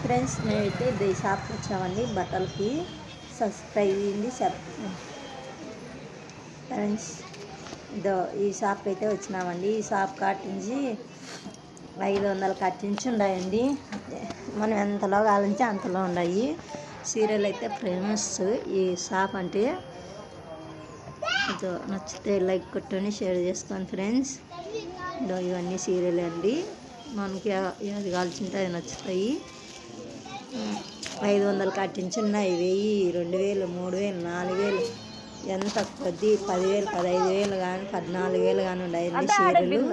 Friends, మేమైతే ఈ షాప్కి వచ్చామండి బట్టలకి. సబ్స్క్రైబ్ చేయండి ఫ్రెండ్స్. ఇదో ఈ షాప్కి అయితే వచ్చినామండి. ఈ షాప్ కాటించి 500 కట్టించి ఉన్నాయండి. మనం ఎంతలో కావాలంటే అంతలో ఉన్నాయి. సీరియల్ అయితే ఫేమస్ ఈ షాప్ అంటే. ఇదో నచ్చితే లైక్ కొట్టండి, షేర్ చేసుకోండి ఫ్రెండ్స్. ఇదో ఇవన్నీ సీరియల్ అండి. మనకి అది కాల్చింటే అది నచ్చుతాయి. 500 కట్టించి ఉన్నాయి. 1000, 2000, 3000, 4000 ఎంత కొద్ది 10,000, 15,000 కానీ 14,000 కానీ ఉన్నాయండి సీరియల్.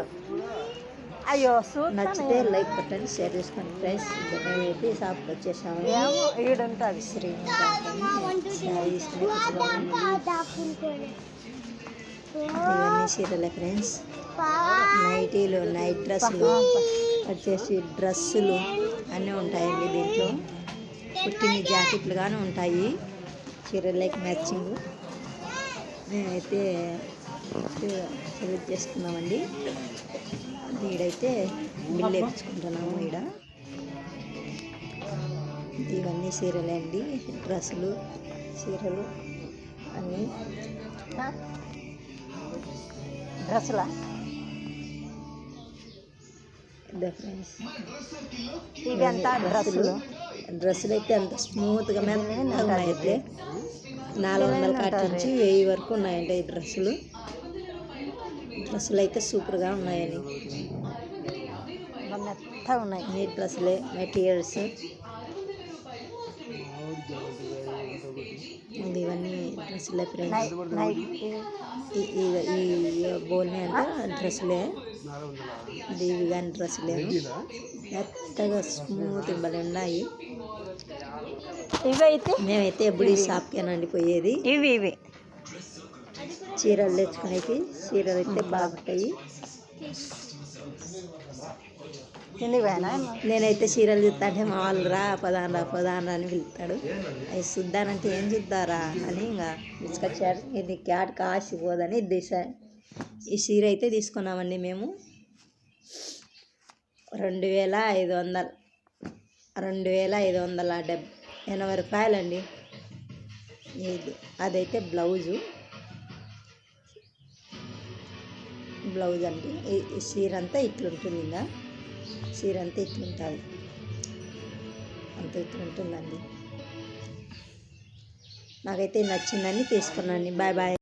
నచ్చితే లైక్ కొట్టండి, షేర్ చేసుకోండి ఫ్రెండ్స్. మేమైతే ఈ షాప్కి వచ్చేసాము. ఇవన్నీ సీరియలే ఫ్రెండ్స్. నైటీలు, నైట్ డ్రెస్సులు వచ్చేసి డ్రెస్సులు అన్నీ ఉంటాయండి దీంట్లో. పుట్టిన జాకెట్లు కానీ ఉంటాయి చీరలకి మ్యాచింగ్. మేమైతే సెలెక్ట్ చేసుకున్నామండి. ఈడైతే బిల్లు వేయించుకుంటున్నాము. ఇవన్నీ సీరియలే అండి. డ్రెస్సులు, చీరలు అన్నీ డ్రెస్సులా ఫ్రెండ్స్. ఇవి అంతా డ్రెస్సులు అయితే అంత స్మూత్గా మెత్తగా ఉన్నాయితే. 400 కట్టించి 1000 వరకు ఉన్నాయండి ఈ డ్రెస్సులు అయితే సూపర్గా ఉన్నాయని. మెత్తగా ఉన్నాయి ఈ డ్రెస్సులే మెటీరియల్స్. ఇవన్నీ డ్రెస్సులే ఫ్రెండ్స్. ఈ బోల్ని అంటే డ్రెస్సులే. ఇవి కానీ డ్రెస్సులే మెత్తగా స్మూత్ భలే ఉన్నాయి. ఇవైతే మేమైతే ఎప్పుడు ఈ షాప్కేనండి పోయేది. ఇవి చీరలు తెచ్చుకునేకి. చీరలు అయితే బాగుంటాయి. నేనైతే చీరలు చూస్తా అంటే మా వాళ్ళు రా పదానరా అని పిలుస్తాడు. అవి చూద్దానంటే ఏం చూద్దారా అని ఇంకా తీసుకొచ్చారు. ఇది క్యాట్ కాసిపోదని ఈ చీర అయితే తీసుకున్నామండి మేము. 2,580 రూపాయలండి. ఇది అదైతే బ్లౌజు అండి. ఈ చీర అంతా ఇట్లుంటుంది. ఇంకా చీర అంతా ఇట్లుంటుంది, ఇట్లుంటుందండి. నాకైతే నచ్చిందని తీసుకున్నాను. Bye bye.